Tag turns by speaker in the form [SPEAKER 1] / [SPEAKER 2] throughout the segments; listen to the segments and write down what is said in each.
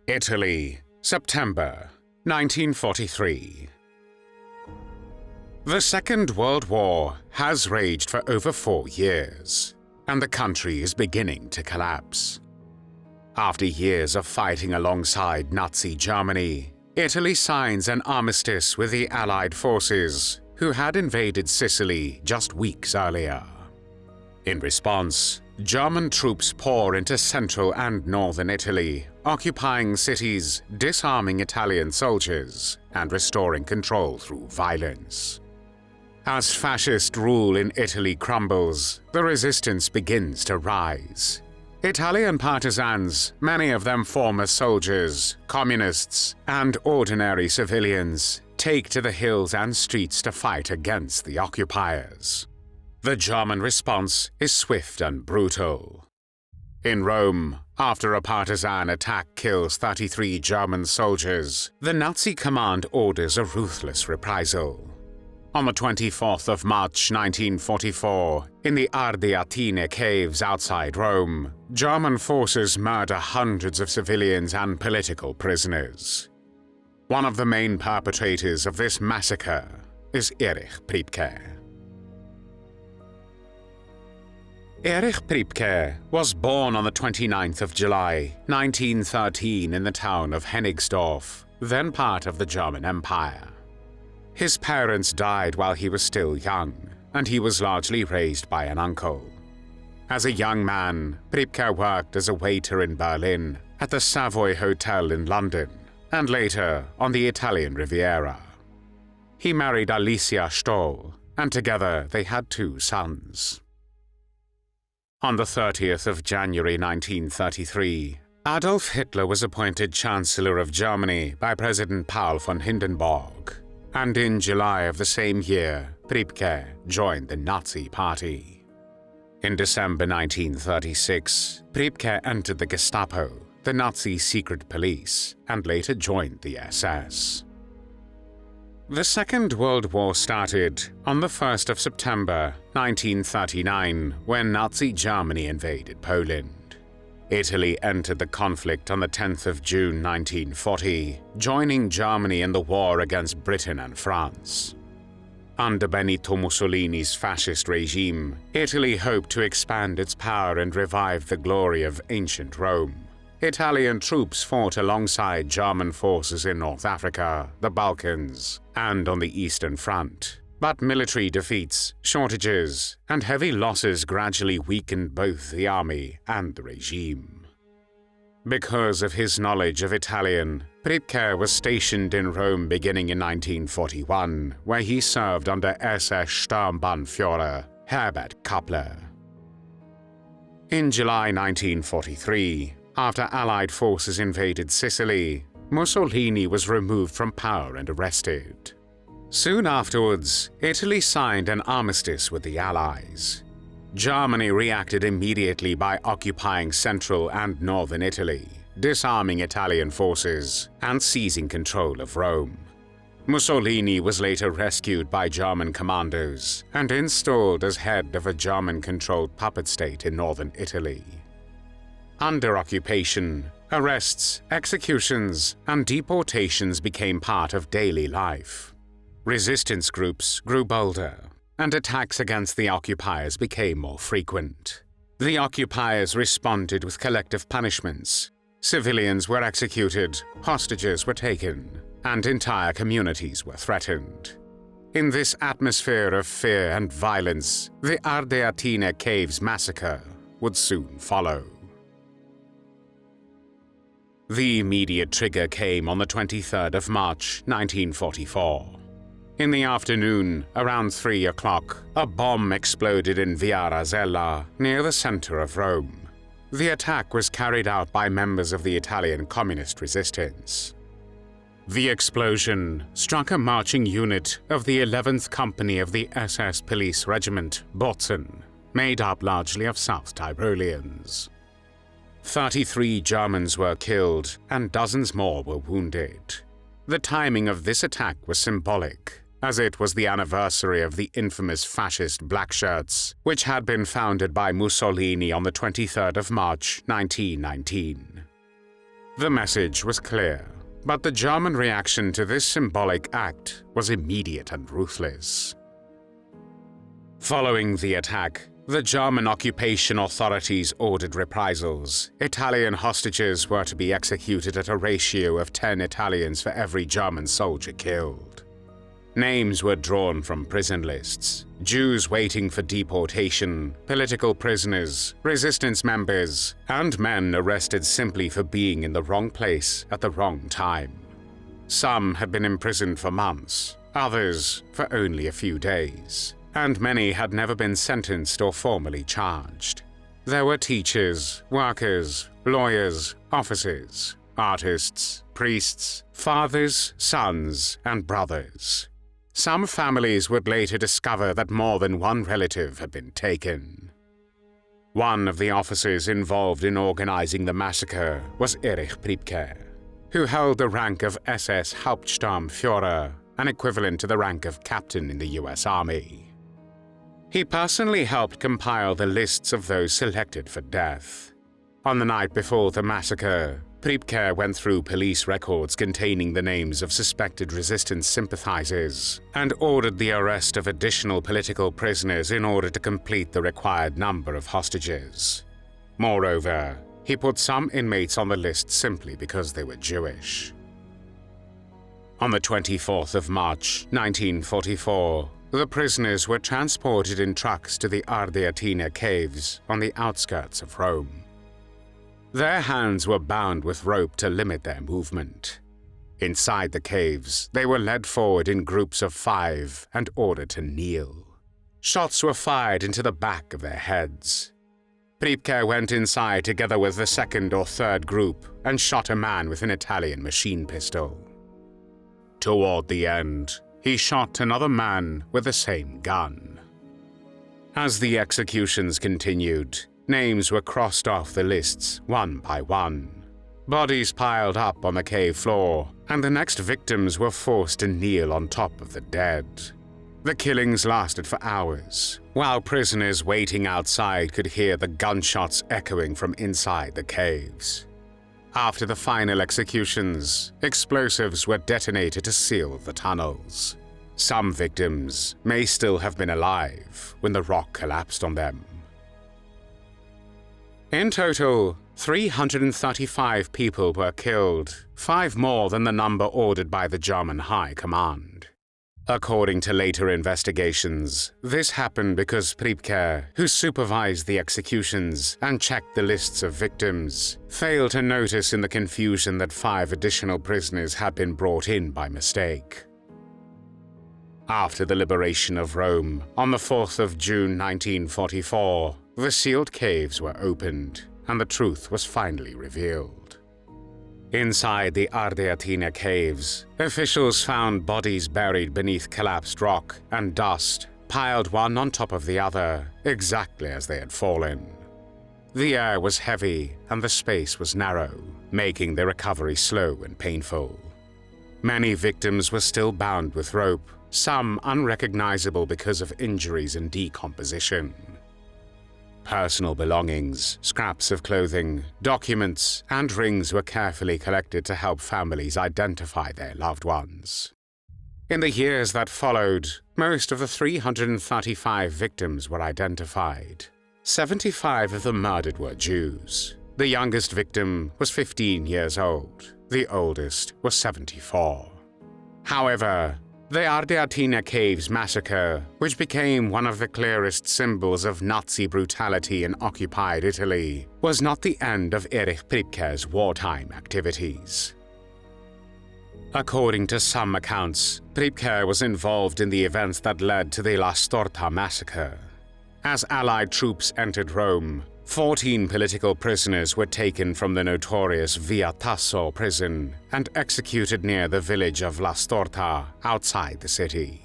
[SPEAKER 1] Italy, September 1943. The Second World War has raged for over 4 years, and the country is beginning to collapse. After years of fighting alongside Nazi Germany, Italy signs an armistice with the Allied forces, who had invaded Sicily just weeks earlier. In response, German troops pour into central and northern Italy, occupying cities, disarming Italian soldiers, and restoring control through violence. As fascist rule in Italy crumbles, the resistance begins to rise. Italian partisans, many of them former soldiers, communists, and ordinary civilians, take to the hills and streets to fight against the occupiers. The German response is swift and brutal. In Rome, after a partisan attack kills 33 German soldiers, the Nazi command orders a ruthless reprisal. On the 24th of March 1944, in the Ardeatine Caves outside Rome, German forces murder hundreds of civilians and political prisoners. One of the main perpetrators of this massacre is Erich Priebke. Erich Priebke was born on the 29th of July, 1913 in the town of Hennigsdorf, then part of the German Empire. His parents died while he was still young, and he was largely raised by an uncle. As a young man, Priebke worked as a waiter in Berlin, at the Savoy Hotel in London, and later on the Italian Riviera. He married Alicia Stoll, and together they had 2 sons. On the 30th of January 1933, Adolf Hitler was appointed Chancellor of Germany by President Paul von Hindenburg, and in July of the same year, Priebke joined the Nazi Party. In December 1936, Priebke entered the Gestapo, the Nazi secret police, and later joined the SS. The Second World War started on the 1st of September 1939 when Nazi Germany invaded Poland. Italy entered the conflict on the 10th of June 1940, joining Germany in the war against Britain and France. Under Benito Mussolini's fascist regime, Italy hoped to expand its power and revive the glory of ancient Rome. Italian troops fought alongside German forces in North Africa, the Balkans, and on the Eastern Front. But military defeats, shortages, and heavy losses gradually weakened both the army and the regime. Because of his knowledge of Italian, Priebke was stationed in Rome beginning in 1941, where he served under SS Sturmbannführer Herbert Kappler. In July 1943, after Allied forces invaded Sicily, Mussolini was removed from power and arrested. Soon afterwards, Italy signed an armistice with the Allies. Germany reacted immediately by occupying central and northern Italy, disarming Italian forces, and seizing control of Rome. Mussolini was later rescued by German commandos and installed as head of a German-controlled puppet state in northern Italy. Under occupation, arrests, executions, and deportations became part of daily life. Resistance groups grew bolder, and attacks against the occupiers became more frequent. The occupiers responded with collective punishments. Civilians were executed, hostages were taken, and entire communities were threatened. In this atmosphere of fear and violence, the Ardeatine Caves massacre would soon follow. The immediate trigger came on the 23rd of March, 1944. In the afternoon, around 3 o'clock, a bomb exploded in Via Rasella, near the center of Rome. The attack was carried out by members of the Italian communist resistance. The explosion struck a marching unit of the 11th Company of the SS Police Regiment, Botzen, made up largely of South Tyroleans. 33 Germans were killed and dozens more were wounded. The timing of this attack was symbolic, as it was the anniversary of the infamous fascist Black Shirts, which had been founded by Mussolini on the 23rd of March, 1919. The message was clear, but the German reaction to this symbolic act was immediate and ruthless. Following the attack, the German occupation authorities ordered reprisals. Italian hostages were to be executed at a ratio of 10 Italians for every German soldier killed. Names were drawn from prison lists: Jews waiting for deportation, political prisoners, resistance members, and men arrested simply for being in the wrong place at the wrong time. Some had been imprisoned for months, others for only a few days, and many had never been sentenced or formally charged. There were teachers, workers, lawyers, officers, artists, priests, fathers, sons, and brothers. Some families would later discover that more than one relative had been taken. One of the officers involved in organizing the massacre was Erich Priebke, who held the rank of SS Hauptsturmführer, an equivalent to the rank of captain in the US Army. He personally helped compile the lists of those selected for death. On the night before the massacre, Priebke went through police records containing the names of suspected resistance sympathizers and ordered the arrest of additional political prisoners in order to complete the required number of hostages. Moreover, he put some inmates on the list simply because they were Jewish. On the 24th of March, 1944, the prisoners were transported in trucks to the Ardeatine Caves on the outskirts of Rome. Their hands were bound with rope to limit their movement. Inside the caves, they were led forward in groups of 5 and ordered to kneel. Shots were fired into the back of their heads. Priebke went inside together with the second or third group and shot a man with an Italian machine pistol. Toward the end, he shot another man with the same gun. As the executions continued, names were crossed off the lists one by one. Bodies piled up on the cave floor, and the next victims were forced to kneel on top of the dead. The killings lasted for hours, while prisoners waiting outside could hear the gunshots echoing from inside the caves. After the final executions, explosives were detonated to seal the tunnels. Some victims may still have been alive when the rock collapsed on them. In total, 335 people were killed, 5 more than the number ordered by the German High Command. According to later investigations, this happened because Priebke, who supervised the executions and checked the lists of victims, failed to notice in the confusion that 5 additional prisoners had been brought in by mistake. After the liberation of Rome, on the 4th of June 1944, the sealed caves were opened, and the truth was finally revealed. Inside the Ardeatine Caves, officials found bodies buried beneath collapsed rock and dust, piled one on top of the other, exactly as they had fallen. The air was heavy and the space was narrow, making the recovery slow and painful. Many victims were still bound with rope, some unrecognizable because of injuries and decomposition. Personal belongings, scraps of clothing, documents, and rings were carefully collected to help families identify their loved ones. In the years that followed, most of the 335 victims were identified. 75 of the murdered were Jews. The youngest victim was 15 years old. The oldest was 74. However, the Ardeatine Caves massacre, which became one of the clearest symbols of Nazi brutality in occupied Italy, was not the end of Erich Priebke's wartime activities. According to some accounts, Priebke was involved in the events that led to the La Storta massacre. As Allied troops entered Rome, 14 political prisoners were taken from the notorious Via Rasella prison and executed near the village of La Storta, outside the city.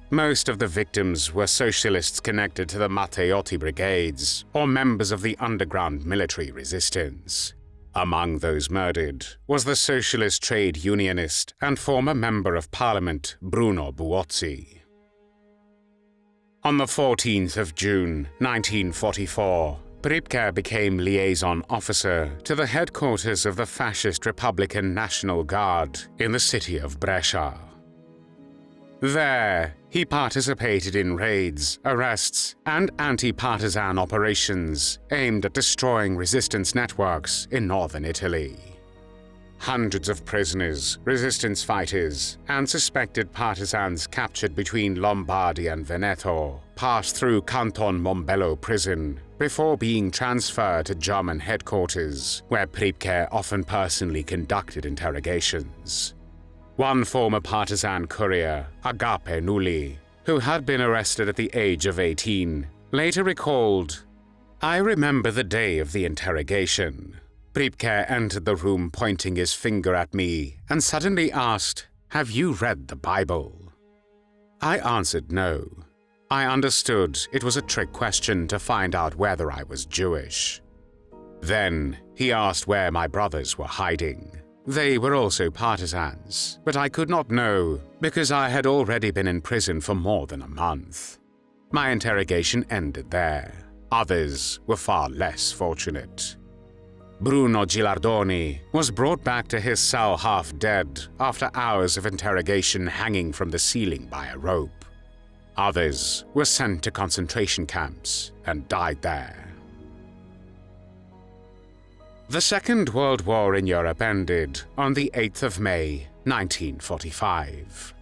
[SPEAKER 1] Most of the victims were socialists connected to the Matteotti brigades or members of the underground military resistance. Among those murdered was the socialist trade unionist and former member of parliament Bruno Buozzi. On the 14th of June, 1944, Priebke became liaison officer to the headquarters of the fascist Republican National Guard in the city of Brescia. There, he participated in raids, arrests, and anti-partisan operations aimed at destroying resistance networks in northern Italy. Hundreds of prisoners, resistance fighters, and suspected partisans captured between Lombardy and Veneto passed through Canton Mombello prison before being transferred to German headquarters, where Priebke often personally conducted interrogations. One former partisan courier, Agape Nulli, who had been arrested at the age of 18, later recalled, "I remember the day of the interrogation. Priebke entered the room pointing his finger at me and suddenly asked, 'Have you read the Bible?' I answered no. I understood it was a trick question to find out whether I was Jewish. Then he asked where my brothers were hiding. They were also partisans, but I could not know because I had already been in prison for more than a month. My interrogation ended there. Others were far less fortunate." Bruno Gilardoni was brought back to his cell half dead after hours of interrogation hanging from the ceiling by a rope. Others were sent to concentration camps and died there. The Second World War in Europe ended on the 8th of May, 1945.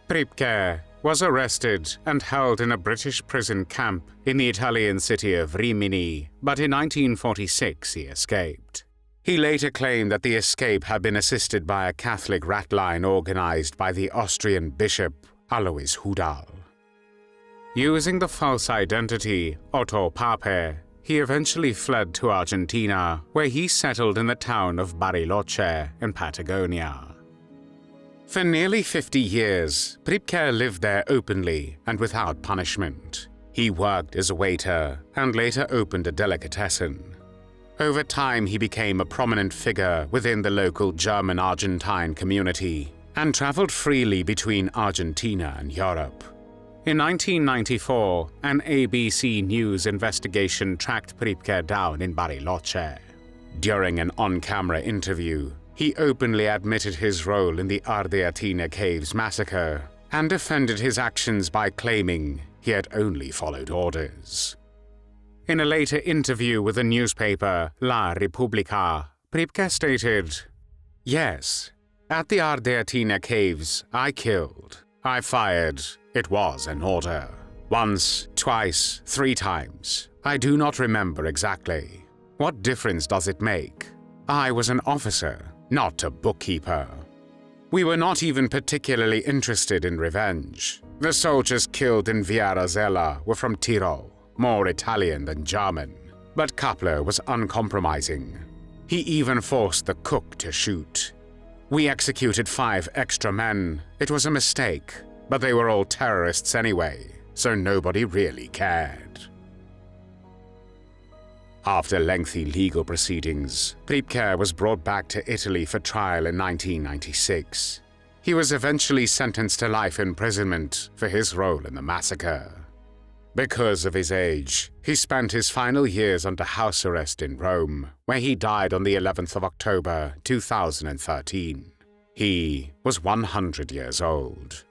[SPEAKER 1] Priebke was arrested and held in a British prison camp in the Italian city of Rimini, but in 1946 he escaped. He later claimed that the escape had been assisted by a Catholic rat line organized by the Austrian bishop Alois Hudal. Using the false identity Otto Pape, he eventually fled to Argentina, where he settled in the town of Bariloche in Patagonia. For nearly 50 years, Priebke lived there openly and without punishment. He worked as a waiter and later opened a delicatessen. Over time, he became a prominent figure within the local German-Argentine community and traveled freely between Argentina and Europe. In 1994, an ABC News investigation tracked Priebke down in Bariloche. During an on-camera interview, he openly admitted his role in the Ardeatine Caves massacre and defended his actions by claiming he had only followed orders. In a later interview with the newspaper La Repubblica, Priebke stated, "Yes, at the Ardeatine Caves, I killed. I fired. It was an order. Once, twice, 3 times. I do not remember exactly. What difference does it make? I was an officer, not a bookkeeper. We were not even particularly interested in revenge. The soldiers killed in Via Rasella were from Tyrol, more Italian than German. But Kappler was uncompromising. He even forced the cook to shoot. We executed 5 extra men. It was a mistake, but they were all terrorists anyway, so nobody really cared." After lengthy legal proceedings, Priebke was brought back to Italy for trial in 1996. He was eventually sentenced to life imprisonment for his role in the massacre. Because of his age, he spent his final years under house arrest in Rome, where he died on the 11th of October 2013. He was 100 years old.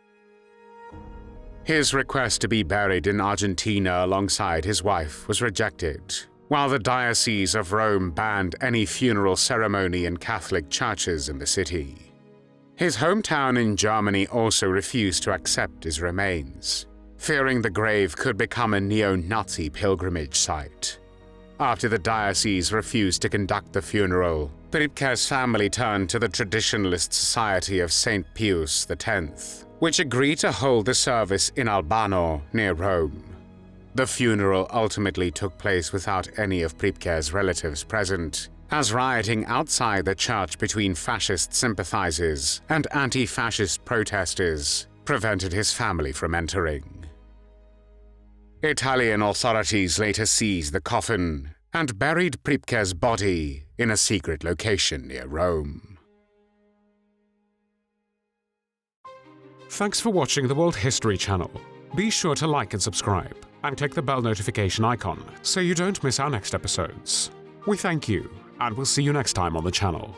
[SPEAKER 1] His request to be buried in Argentina alongside his wife was rejected, while the Diocese of Rome banned any funeral ceremony in Catholic churches in the city. His hometown in Germany also refused to accept his remains, fearing the grave could become a neo-Nazi pilgrimage site. After the diocese refused to conduct the funeral, Priebke's family turned to the Traditionalist Society of St. Pius X, which agreed to hold the service in Albano, near Rome. The funeral ultimately took place without any of Priebke's relatives present, as rioting outside the church between fascist sympathizers and anti-fascist protesters prevented his family from entering. Italian authorities later seized the coffin and buried Priebke's body in a secret location near Rome.
[SPEAKER 2] Thanks for watching the World History Channel. Be sure to like and subscribe.
[SPEAKER 1] and click the bell notification icon so you don't miss our next episodes. We thank you, and we'll see you next time on the channel.